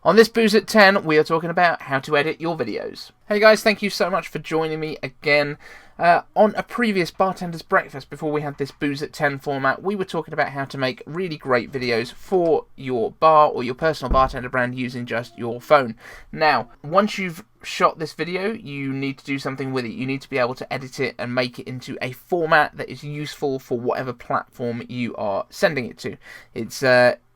On this Booze at 10, we are talking about how to edit your videos. Hey guys, thank you so much for joining me again. On a previous Bartender's Breakfast, before we had this Booze at 10 format, we were talking about how to make really great videos for your bar or your personal bartender brand using just your phone. Now, once you've shot this video, you need to do something with it. You need to be able to edit it and make it into a format that is useful for whatever platform you are sending it to.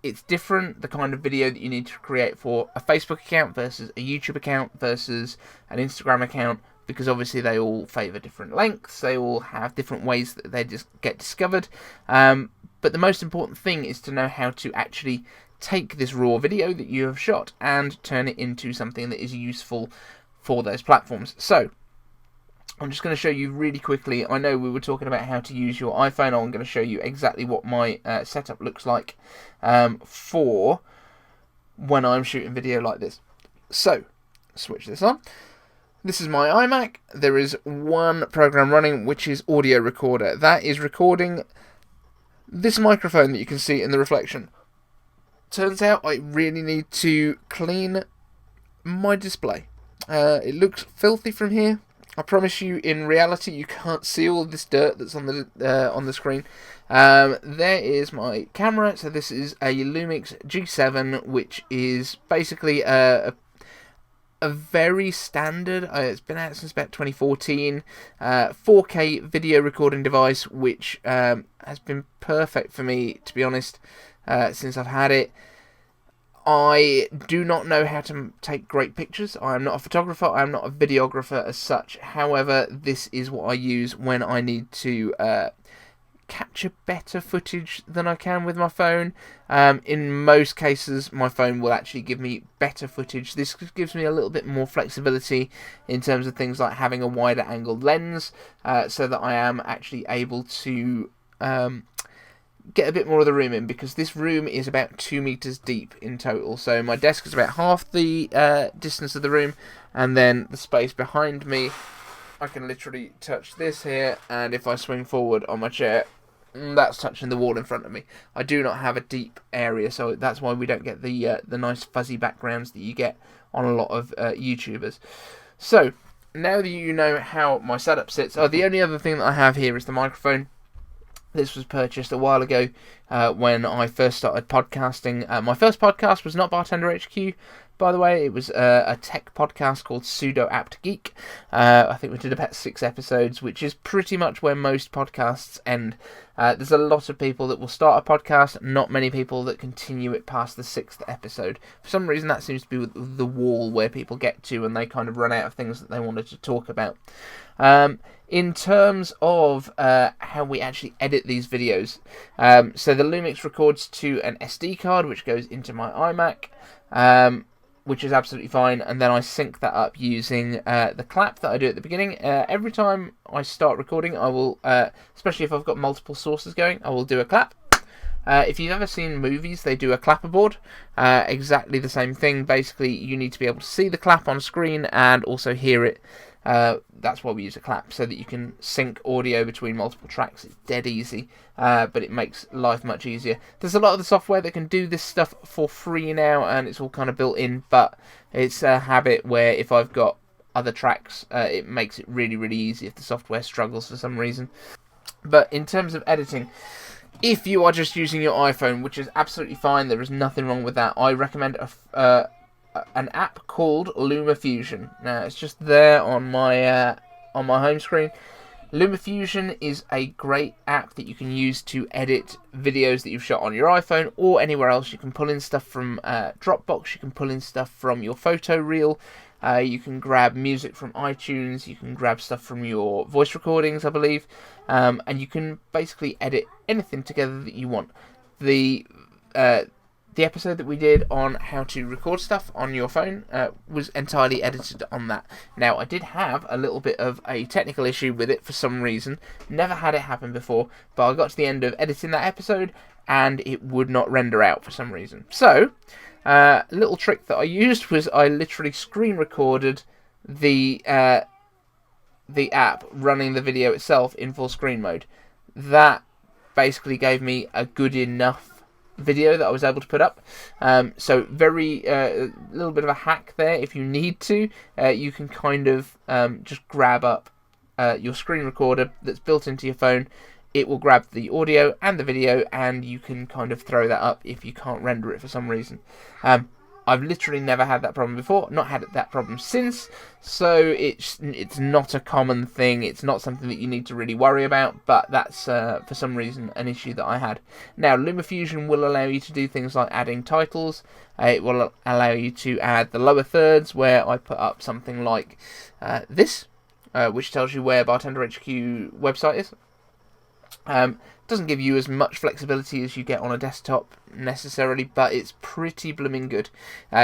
It's different, the kind of video that you need to create for a Facebook account versus a YouTube account versus an Instagram account, because obviously they all favour different lengths, they all have different ways that they just get discovered. But the most important thing is to know how to actually take this raw video that you have shot and turn it into something that is useful for those platforms. So, I'm just going to show you really quickly. I know we were talking about how to use your iPhone. I'm going to show you exactly what my setup looks like for when I'm shooting video like this. So, switch this on. This is my iMac. There is one program running, which is Audio Recorder. That is recording this microphone that you can see in the reflection. Turns out I really need to clean my display. It looks filthy from here. I promise you, in reality, you can't see all this dirt that's on the screen. There is my camera. So this is a Lumix G7, which is basically a very standard, it's been out since about 2014, 4K video recording device, which has been perfect for me, to be honest, since I've had it. I do not know how to take great pictures. I am not a photographer, I am not a videographer as such. However, this is what I use when I need to capture better footage than I can with my phone. In most cases, my phone will actually give me better footage. This gives me a little bit more flexibility in terms of things like having a wider angled lens, so that I am actually able to get a bit more of the room in, because this room is about 2 meters deep in total. So my desk is about half the distance of the room, and then the space behind me, I can literally touch this here, and if I swing forward on my chair, that's touching the wall in front of me. I do not have a deep area, so that's why we don't get the nice fuzzy backgrounds that you get on a lot of YouTubers. So now that you know how my setup sits, the only other thing that I have here is the microphone. This was purchased a while ago when I first started podcasting. My first podcast was not BartenderHQ, by the way. It was a tech podcast called Pseudo Apt Geek. I think we did about 6 episodes, which is pretty much where most podcasts end. There's a lot of people that will start a podcast, not many people that continue it past the 6th episode. For some reason, that seems to be the wall where people get to, and they kind of run out of things that they wanted to talk about. In terms of how we actually edit these videos, so the Lumix records to an SD card, which goes into my iMac, which is absolutely fine, and then I sync that up using the clap that I do at the beginning. Every time I start recording, I will, especially if I've got multiple sources going, I will do a clap. If you've ever seen movies, they do a clapperboard. Exactly the same thing. Basically, you need to be able to see the clap on screen and also hear it. That's why we use a clap, so that you can sync audio between multiple tracks. It's dead easy, but it makes life much easier. There's a lot of the software that can do this stuff for free now, and it's all kind of built in, but it's a habit where if I've got other tracks, it makes it really, really easy if the software struggles for some reason. But in terms of editing, if you are just using your iPhone, which is absolutely fine, there is nothing wrong with that, I recommend an app called Luma Fusion. Now, it's just there on my home screen. Luma Fusion is a great app that you can use to edit videos that you've shot on your iPhone or anywhere else. You can pull in stuff from Dropbox, you can pull in stuff from your photo reel, you can grab music from iTunes, you can grab stuff from your voice recordings, I believe, and you can basically edit anything together that you want. The episode that we did on how to record stuff on your phone was entirely edited on that. Now, I did have a little bit of a technical issue with it for some reason. Never had it happen before, but I got to the end of editing that episode and it would not render out for some reason. So, a little trick that I used was I literally screen recorded the app running the video itself in full screen mode. That basically gave me a good enough video that I was able to put up. So very little bit of a hack there. If you need to, you can kind of just grab up your screen recorder that's built into your phone. It will grab the audio and the video, and you can kind of throw that up if you can't render it for some reason. I've literally never had that problem before, not had that problem since, so it's not a common thing. It's not something that you need to really worry about, but that's for some reason an issue that I had. Now, Luma Fusion will allow you to do things like adding titles. It will allow you to add the lower thirds, where I put up something like this, which tells you where BartenderHQ website is. Doesn't give you as much flexibility as you get on a desktop necessarily, but it's pretty blooming good.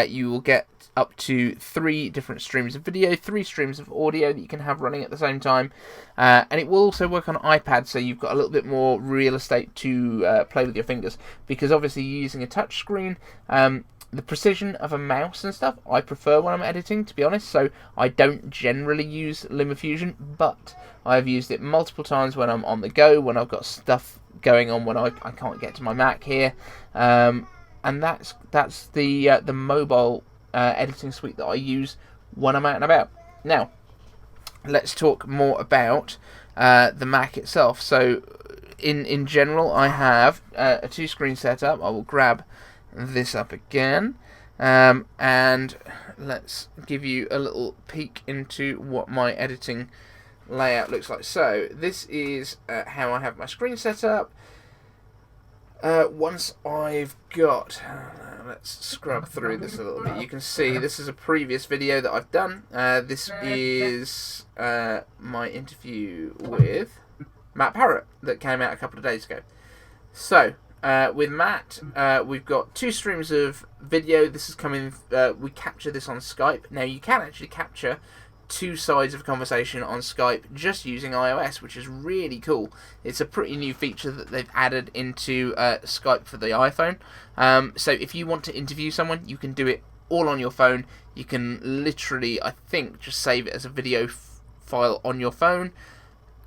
You will get up to 3 different streams of video, 3 streams of audio that you can have running at the same time, and it will also work on iPad, so you've got a little bit more real estate to play with your fingers, because obviously you're using a touch screen. The precision of a mouse and stuff I prefer when I'm editing, to be honest, so I don't generally use Luma Fusion, but I've used it multiple times when I'm on the go, when I've got stuff going on when I can't get to my Mac here, and that's the mobile editing suite that I use when I'm out and about. Now, let's talk more about the Mac itself. So, in general, I have a 2-screen setup. I will grab this up again, and let's give you a little peek into what my editing layout looks like. So this is how I have my screen set up. Once I've got, let's scrub through this a little bit. You can see this is a previous video that I've done. This is my interview with Matt Parrott that came out a couple of days ago. So with Matt, we've got 2 streams of video. This is coming, we capture this on Skype. Now, you can actually capture 2 sides of a conversation on Skype just using iOS, which is really cool. It's a pretty new feature that they've added into Skype for the iPhone. So if you want to interview someone, you can do it all on your phone. You can literally, I think, just save it as a video file on your phone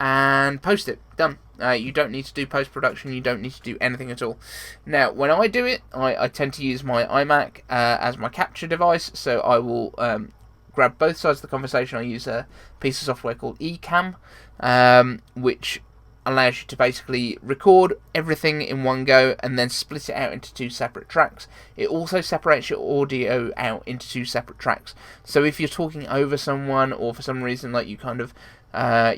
and post it. Done. You don't need to do post-production. You don't need to do anything at all. Now, when I do it, I tend to use my iMac as my capture device. So I will grab both sides of the conversation. I use a piece of software called Ecamm, which allows you to basically record everything in one go and then split it out into 2 separate tracks. It also separates your audio out into 2 separate tracks. So if you're talking over someone, or for some reason like you kind of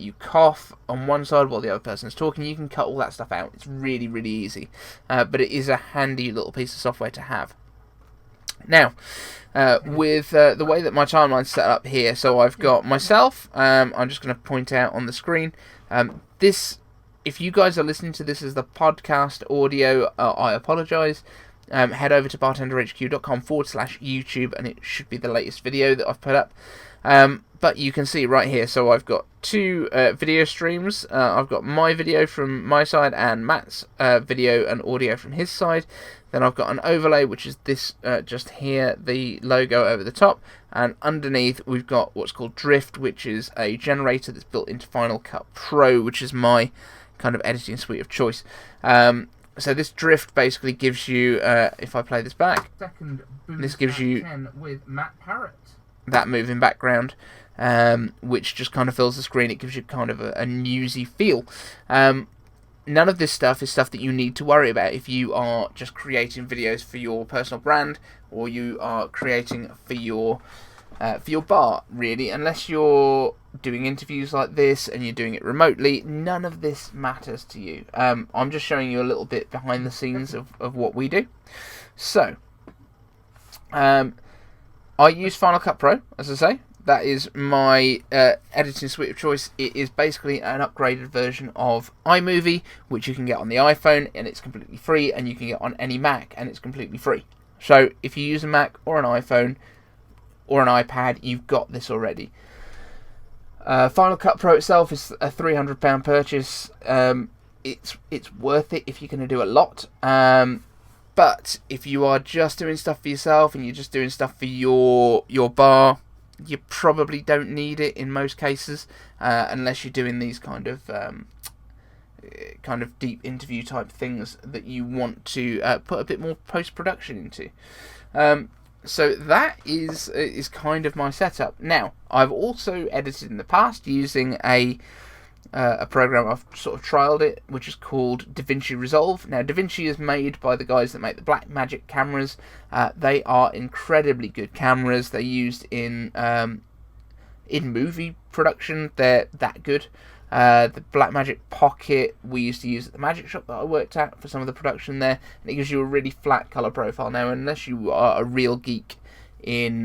you cough on one side while the other person's talking, you can cut all that stuff out. It's really, really easy, but it is a handy little piece of software to have. Now, with the way that my timeline's set up here, so I've got myself. I'm just going to point out on the screen. This, if you guys are listening to this as the podcast audio, I apologise. Head over to bartenderhq.com/YouTube, and it should be the latest video that I've put up. But you can see right here, so I've got 2 video streams. I've got my video from my side and Matt's video and audio from his side. Then I've got an overlay, which is this just here, the logo over the top. And underneath, we've got what's called Drift, which is a generator that's built into Final Cut Pro, which is my kind of editing suite of choice. So this Drift basically gives you, if I play this back, this gives you with Matt Parrott, that moving background, which just kind of fills the screen. It gives you kind of a newsy feel. None of this stuff is stuff that you need to worry about if you are just creating videos for your personal brand, or you are creating for your bar, really. Unless you're doing interviews like this and you're doing it remotely, none of this matters to you. I'm just showing you a little bit behind the scenes of what we do. So, I use Final Cut Pro, as I say. That is my editing suite of choice. It is basically an upgraded version of iMovie, which you can get on the iPhone, and it's completely free, and you can get on any Mac, and it's completely free. So if you use a Mac or an iPhone or an iPad, you've got this already. Final Cut Pro itself is a £300 purchase. It's worth it if you're going to do a lot. But if you are just doing stuff for yourself and you're just doing stuff for your bar, you probably don't need it in most cases, unless you're doing these kind of kind of deep interview type things that you want to put a bit more post-production into. So that is kind of my setup. Now, I've also edited in the past using a program. I've sort of trialed it, which is called Davinci Resolve. Now, Davinci is made by the guys that make the Blackmagic cameras. They are incredibly good cameras. They're used in movie production. They're that good. The Blackmagic Pocket we used to use at the magic shop that I worked at for some of the production there, and it gives you a really flat colour profile. Now, unless you are a real geek in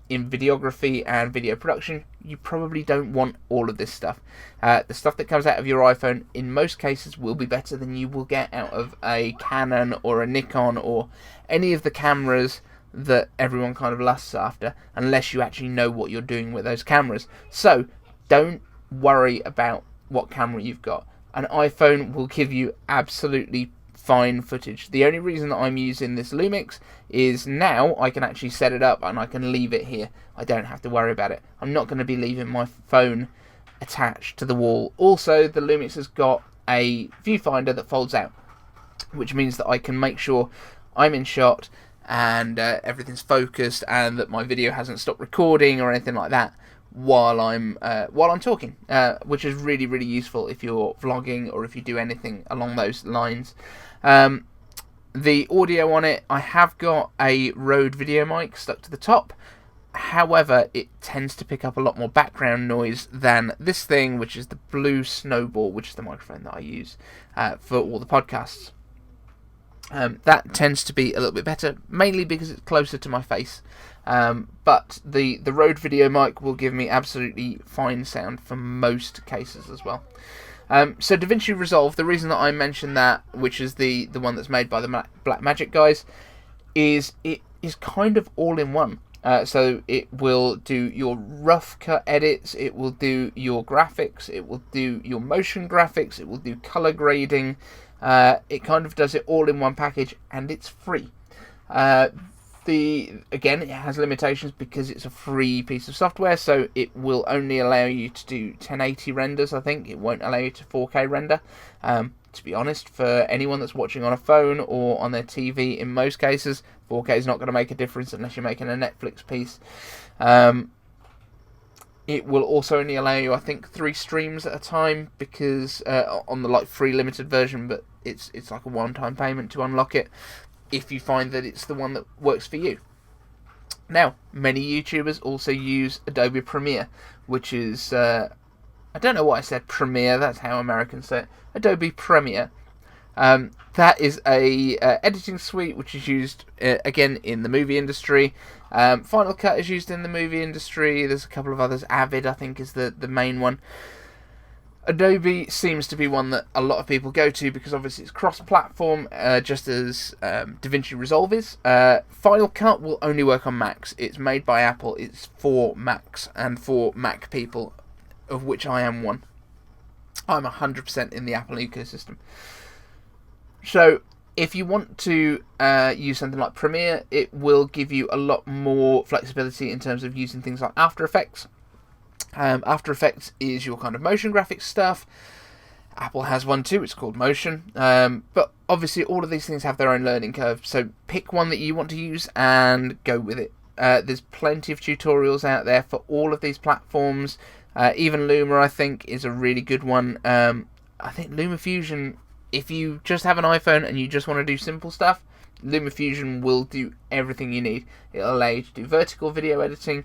videography and video production, you probably don't want all of this stuff. The stuff that comes out of your iPhone in most cases will be better than you will get out of a Canon or a Nikon or any of the cameras that everyone kind of lusts after, unless you actually know what you're doing with those cameras. So don't worry about what camera you've got. An iPhone will give you absolutely fine footage. The only reason that I'm using this Lumix is now I can actually set it up and I can leave it here. I don't have to worry about it. I'm not going to be leaving my phone attached to the wall. Also, the Lumix has got a viewfinder that folds out, which means that I can make sure I'm in shot and everything's focused and that my video hasn't stopped recording or anything like that while I'm talking, which is really, really useful if you're vlogging or if you do anything along those lines. The audio on it, I have got a Rode video mic stuck to the top. However, it tends to pick up a lot more background noise than this thing, which is the Blue Snowball, which is the microphone that I use for all the podcasts. That tends to be a little bit better, mainly because it's closer to my face. But the Rode video mic will give me absolutely fine sound for most cases as well. So Davinci Resolve, the reason that I mentioned that, which is the one that's made by the Blackmagic guys, is it is kind of all in one. So it will do your rough cut edits, it will do your graphics, it will do your motion graphics, it will do color grading. It kind of does it all in one package, and it's free. Again, it has limitations because it's a free piece of software, so it will only allow you to do 1080 renders, I think. It won't allow you to 4K render. To be honest, for anyone that's watching on a phone or on their TV, in most cases, 4K is not going to make a difference unless you're making a Netflix piece. It will also only allow you, I think, 3 streams at a time, because on the free limited version, but it's like a one-time payment to unlock it if you find that it's the one that works for you. Now, many YouTubers also use Adobe Premiere, which is I don't know why I said Premiere. That's how Americans say it. Adobe Premiere. That is a editing suite which is used again in the movie industry. Final Cut is used in the movie industry. There's a couple of others. Avid, I think, is the main one. Adobe seems to be one that a lot of people go to because obviously it's cross-platform, just as Davinci Resolve is. Final Cut will only work on Macs. It's made by Apple. It's for Macs and for Mac people, of which I am one. I'm 100% in the Apple ecosystem. So if you want to use something like Premiere, it will give you a lot more flexibility in terms of using things like After Effects. After Effects is your kind of motion graphics stuff. Apple has one too, it's called Motion. But obviously all of these things have their own learning curve, so pick one that you want to use and go with it. There's plenty of tutorials out there for all of these platforms. Even Luma, I think, is a really good one. I think Luma Fusion, if you just have an iPhone and you just want to do simple stuff, Luma Fusion will do everything you need. It'll allow you to do vertical video editing,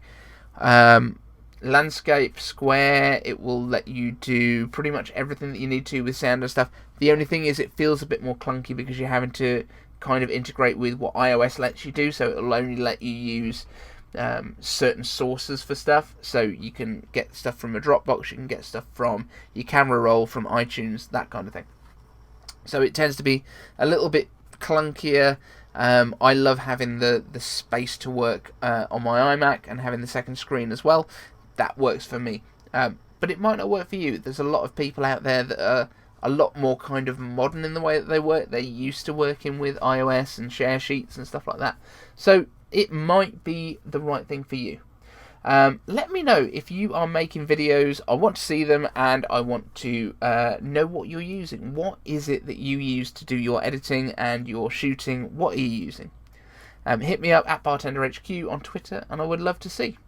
landscape, square. It will let you do pretty much everything that you need to with sound and stuff. The only thing is it feels a bit more clunky because you're having to kind of integrate with what iOS lets you do, so it'll only let you use certain sources for stuff. So you can get stuff from a Dropbox, you can get stuff from your camera roll, from iTunes, that kind of thing. So it tends to be a little bit clunkier. I love having the space to work on my iMac and having the second screen as well. That works for me. But it might not work for you. There's a lot of people out there that are a lot more kind of modern in the way that they work. They're used to working with iOS and share sheets and stuff like that. So it might be the right thing for you. Let me know if you are making videos. I want to see them, and I want to know what you're using. What is it that you use to do your editing and your shooting? What are you using? Hit me up at BartenderHQ on Twitter, and I would love to see.